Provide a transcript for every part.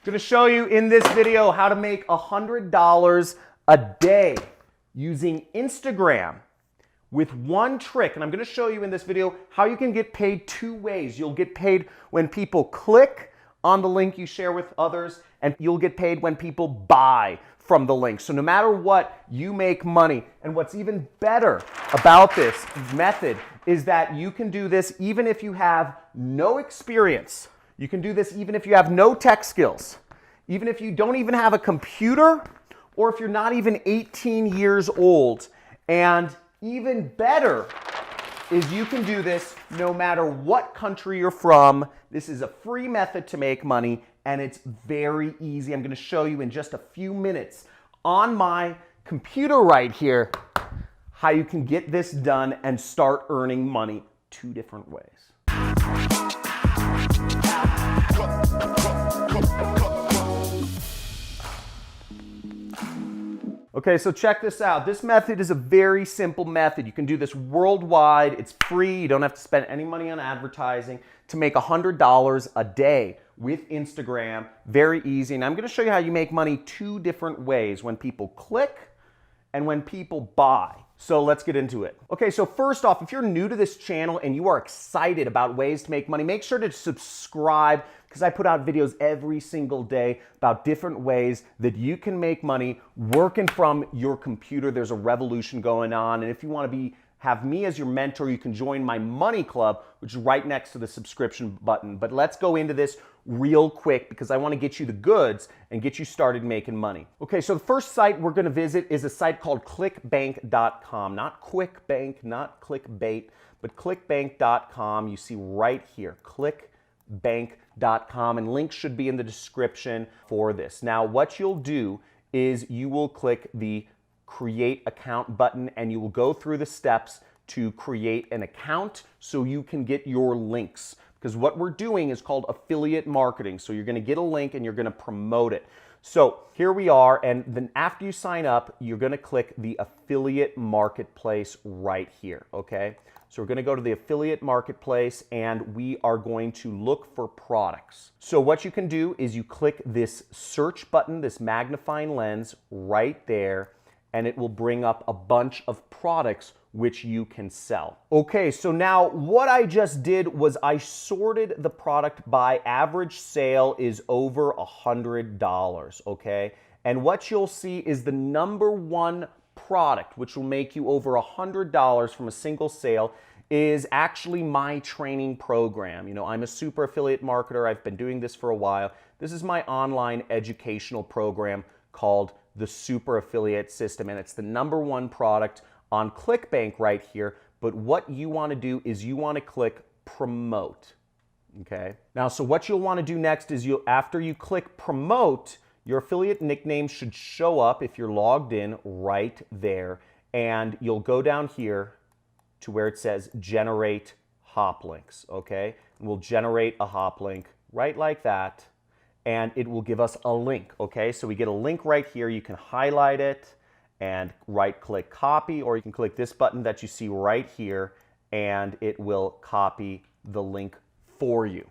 I'm going to show you in this video how to make $100 a day using Instagram with one trick. And I'm going to show you in this video how you can get paid two ways. You'll get paid when people click on the link you share with others, and you'll get paid when people buy from the link. So no matter what, you make money. And what's even better about this method is that you can do this even if you have no experience. You can do this even if you have no tech skills, even if you don't even have a computer, or if you're not even 18 years old. And even better is you can do this no matter what country you're from. This is a free method to make money, and it's very easy. I'm going to show you in just a few minutes on my computer right here how you can get this done and start earning money two different ways. Okay, so check this out. This method is a very simple method. You can do this worldwide. It's free. You don't have to spend any money on advertising to make $100 a day with Instagram. Very easy. And I'm going to show you how you make money two different ways: when people click and when people buy. So let's get into it. Okay, so first off, if you're new to this channel and you are excited about ways to make money, make sure to subscribe, because I put out videos every single day about different ways that you can make money working from your computer. There's a revolution going on. And if you want to have me as your mentor, you can join my money club, which is right next to the subscription button. But let's go into this real quick because I want to get you the goods and get you started making money. Okay, so the first site we're going to visit is a site called clickbank.com. Not QuickBank, not clickbait, but clickbank.com. You see right here, clickbank.com, and links should be in the description for this. Now, what you'll do is you will click the create account button, and you will go through the steps to create an account so you can get your links. Because what we're doing is called affiliate marketing. So you're going to get a link and you're going to promote it. So here we are, and then after you sign up, you're going to click the affiliate marketplace right here, okay? So we're going to go to the affiliate marketplace, and we are going to look for products. So what you can do is you click this search button, this magnifying lens right there, and it will bring up a bunch of products which you can sell. Okay, so now what I just did was I sorted the product by average sale is over $100, okay? And what you'll see is the number one product, which will make you over $100 from a single sale, is actually my training program. You know, I'm a super affiliate marketer. I've been doing this for a while. This is my online educational program called the Super Affiliate System, and it's the number one product on ClickBank right here. But what you want to do is you want to click promote. Okay. Now, so what you'll want to do next is after you click promote, your affiliate nickname should show up if you're logged in right there, and you'll go down here to where it says generate hop links. Okay. And we'll generate a hop link right like that, and it will give us a link. Okay. So we get a link right here. You can highlight it and right click copy, or you can click this button that you see right here and it will copy the link for you.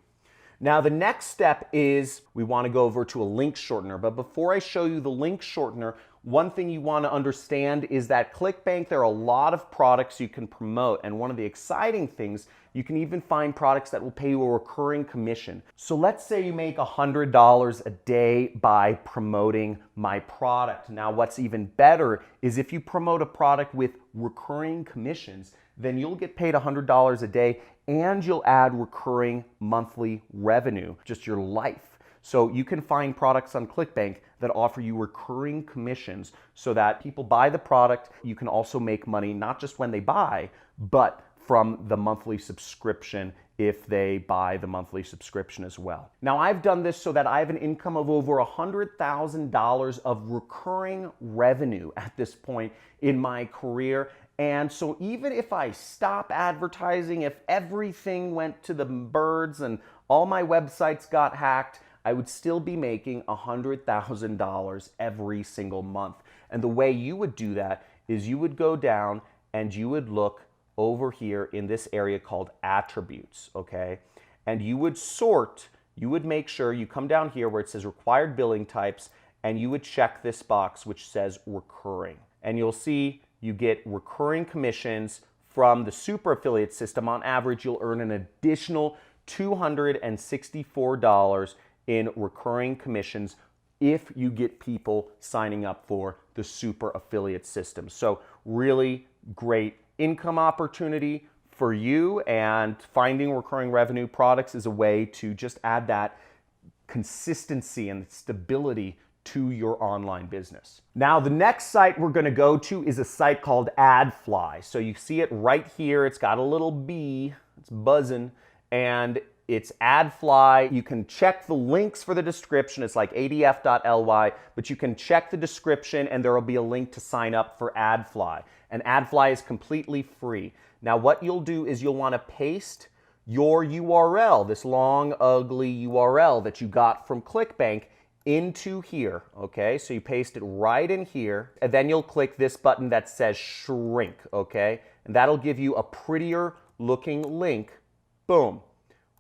Now the next step is we want to go over to a link shortener, but before I show you the link shortener, one thing you want to understand is that ClickBank, there are a lot of products you can promote, and one of the exciting things, you can even find products that will pay you a recurring commission. So let's say you make $100 a day by promoting my product. Now what's even better is if you promote a product with recurring commissions, then you'll get paid $100 a day and you'll add recurring monthly revenue, just your life. So you can find products on ClickBank that offer you recurring commissions so that people buy the product. You can also make money not just when they buy, but from the monthly subscription if they buy the monthly subscription as well. Now I've done this so that I have an income of over $100,000 of recurring revenue at this point in my career. And so even if I stop advertising, if everything went to the birds and all my websites got hacked, I would still be making $100,000 every single month. And the way you would do that is you would go down and you would look over here in this area called attributes, okay? And you would sort you would make sure you come down here where it says required billing types, and you would check this box which says recurring. And you'll see you get recurring commissions from the super affiliate system. On average, you'll earn an additional $264 in recurring commissions if you get people signing up for the super affiliate system. So really great income opportunity for you, and finding recurring revenue products is a way to just add that consistency and stability to your online business. Now, the next site we're going to go to is a site called AdFly. So you see it right here. It's got a little bee. It's buzzing. And it's AdFly. You can check the links for the description. It's like adf.ly, but you can check the description and there will be a link to sign up for AdFly. And AdFly is completely free. Now, what you'll do is you'll want to paste your URL, this long, ugly URL that you got from ClickBank, into here, okay? So you paste it right in here, and then you'll click this button that says shrink, okay? And that'll give you a prettier looking link, boom,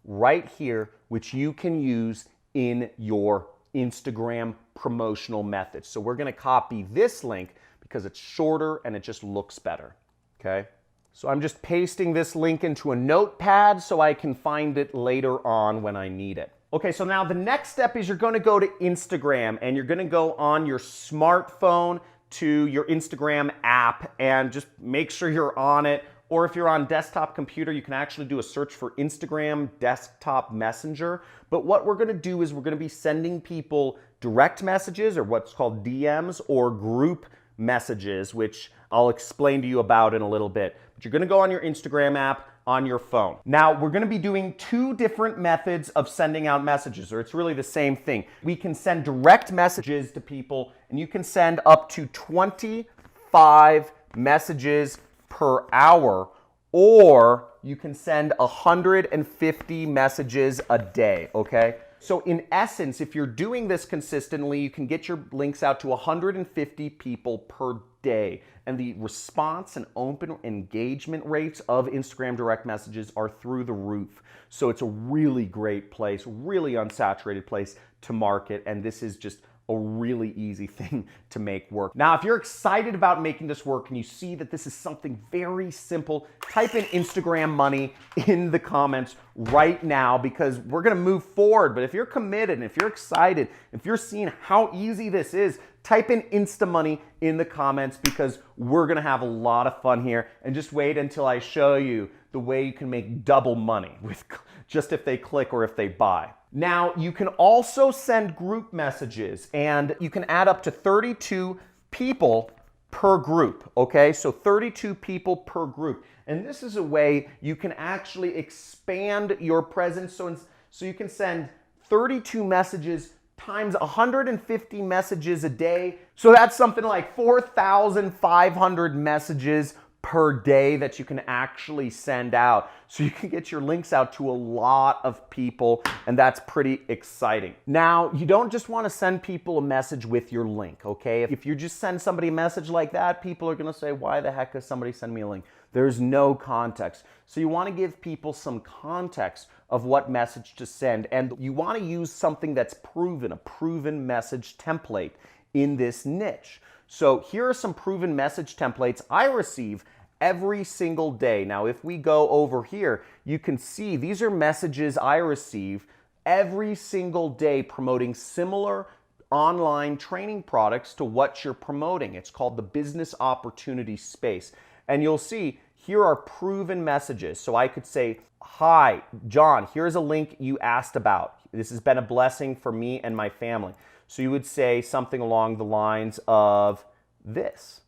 right here, which you can use in your Instagram promotional methods. So we're gonna copy this link because it's shorter and it just looks better, okay? So I'm just pasting this link into a notepad so I can find it later on when I need it. Okay, so now the next step is you're going to go to Instagram, and you're going to go on your smartphone to your Instagram app and just make sure you're on it. Or if you're on desktop computer, you can actually do a search for Instagram Desktop Messenger. But what we're going to do is we're going to be sending people direct messages, or what's called DMs, or group messages, which I'll explain to you about in a little bit. But you're going to go on your Instagram app on your phone. Now, we're going to be doing two different methods of sending out messages, or it's really the same thing. We can send direct messages to people, and you can send up to 25 messages per hour, or you can send 150 messages a day, okay? So in essence, if you're doing this consistently, you can get your links out to 150 people per day. And the response and open engagement rates of Instagram direct messages are through the roof. So it's a really great place, really unsaturated place to market. And this is just a really easy thing to make work. Now, if you're excited about making this work and you see that this is something very simple, type in Instagram money in the comments right now, because we're gonna move forward. But if you're committed and if you're excited, if you're seeing how easy this is, type in Insta Money in the comments, because we're gonna have a lot of fun here. And just wait until I show you the way you can make double money with just if they click or if they buy. Now, you can also send group messages, and you can add up to 32 people per group, okay? So 32 people per group. And this is a way you can actually expand your presence. So you can send 32 messages times 150 messages a day. So that's something like 4,500 messages per day that you can actually send out. So you can get your links out to a lot of people, and that's pretty exciting. Now, you don't just want to send people a message with your link, okay? If you just send somebody a message like that, people are going to say, why the heck does somebody send me a link? There's no context. So you want to give people some context of what message to send, and you want to use something that's proven, a proven message template in this niche. So here are some proven message templates I receive every single day. Now, if we go over here, you can see these are messages I receive every single day promoting similar online training products to what you're promoting. It's called the business opportunity space. And you'll see here are proven messages. So I could say, hi, John, here's a link you asked about. This has been a blessing for me and my family. So you would say something along the lines of this.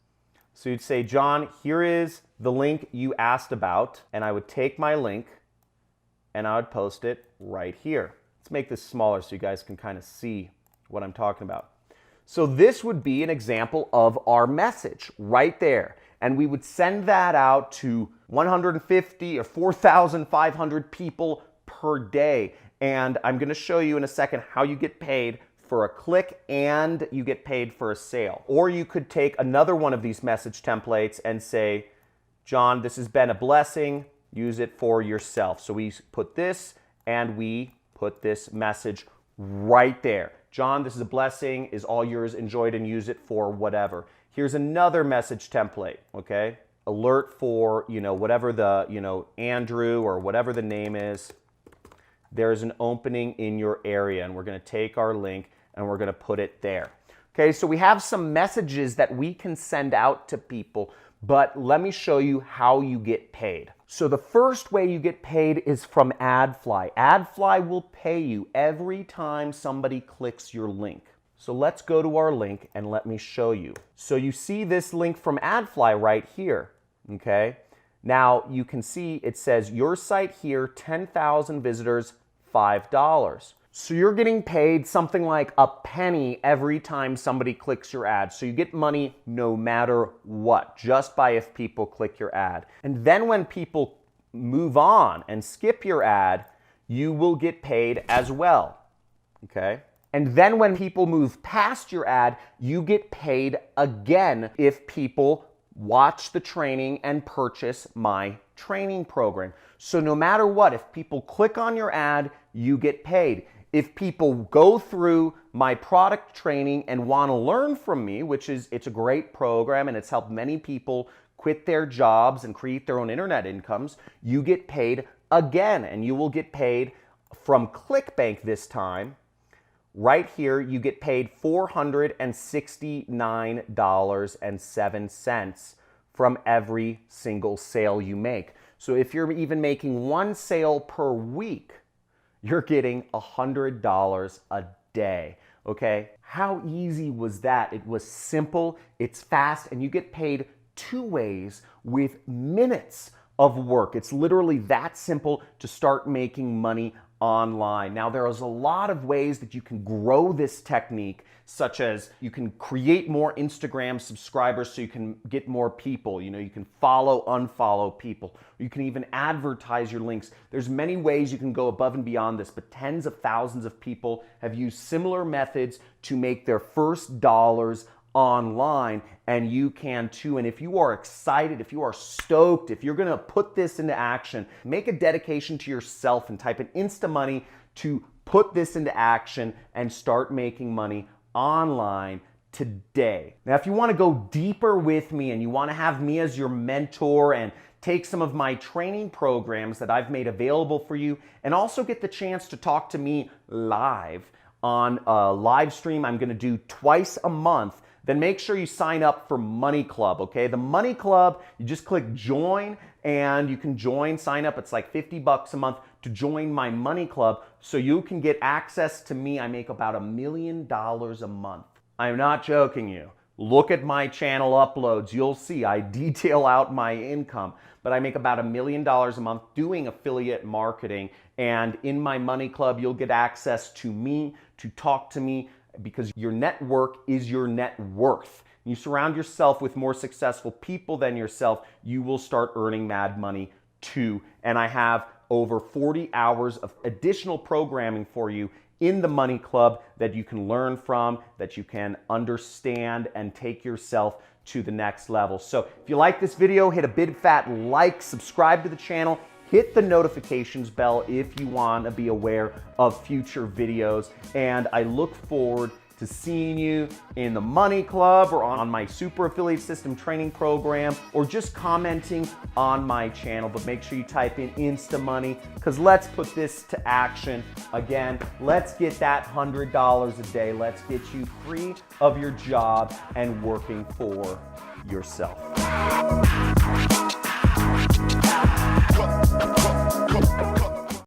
So you'd say, John, here is the link you asked about, and I would take my link and I would post it right here. Let's make this smaller so you guys can kind of see what I'm talking about. So this would be an example of our message right there. And we would send that out to 150 or 4,500 people per day. And I'm going to show you in a second how you get paid for a click and you get paid for a sale. Or you could take another one of these message templates and say, John, this has been a blessing. Use it for yourself. So we put this and we put this message right there. John, this is a blessing, is all yours, enjoy it and use it for whatever. Here's another message template, okay? Alert for, whatever the, Andrew or whatever the name is. There's an opening in your area, and we're going to take our link and we're going to put it there. Okay, so we have some messages that we can send out to people, but let me show you how you get paid. So the first way you get paid is from AdFly. AdFly will pay you every time somebody clicks your link. So let's go to our link and let me show you. So you see this link from AdFly right here, okay? Now you can see it says your site here, 10,000 visitors, $5. So you're getting paid something like a penny every time somebody clicks your ad. So you get money no matter what, just by if people click your ad. And then when people move on and skip your ad, you will get paid as well, okay? And then when people move past your ad, you get paid again if people watch the training and purchase my training program. So no matter what, if people click on your ad, you get paid. If people go through my product training and want to learn from me, it's a great program and it's helped many people quit their jobs and create their own internet incomes, you get paid again, and you will get paid from ClickBank this time. Right here, you get paid $469.07 from every single sale you make. So if you're even making one sale per week, you're getting $100 a day, okay? How easy was that? It was simple, it's fast, and you get paid 2 ways with minutes of work. It's literally that simple to start making money online. Now, there is a lot of ways that you can grow this technique, such as you can create more Instagram subscribers so you can get more people. You can follow, unfollow people. You can even advertise your links. There's many ways you can go above and beyond this, but tens of thousands of people have used similar methods to make their first dollars online, and you can too. And if you are excited, if you are stoked, if you're gonna put this into action, make a dedication to yourself and type in InstaMoney to put this into action and start making money online today. Now, if you wanna go deeper with me and you wanna have me as your mentor and take some of my training programs that I've made available for you and also get the chance to talk to me live on a live stream I'm gonna do twice a month, then make sure you sign up for Money Club, okay? The Money Club, you just click join and you can sign up. It's like $50 a month to join my Money Club so you can get access to me. I make about $1 million a month. I'm not joking you. Look at my channel uploads. You'll see I detail out my income, but I make about $1 million a month doing affiliate marketing. And in my Money Club, you'll get access to me, to talk to me, because your network is your net worth. You surround yourself with more successful people than yourself, you will start earning mad money too. And I have over 40 hours of additional programming for you in the Money Club that you can learn from, that you can understand and take yourself to the next level. So if you like this video, hit a big fat like, subscribe to the channel, hit the notifications bell if you want to be aware of future videos. And I look forward to seeing you in the Money Club or on my Super Affiliate System training program or just commenting on my channel. But make sure you type in InstaMoney, because let's put this to action. Again, let's get that $100 a day. Let's get you free of your job and working for yourself.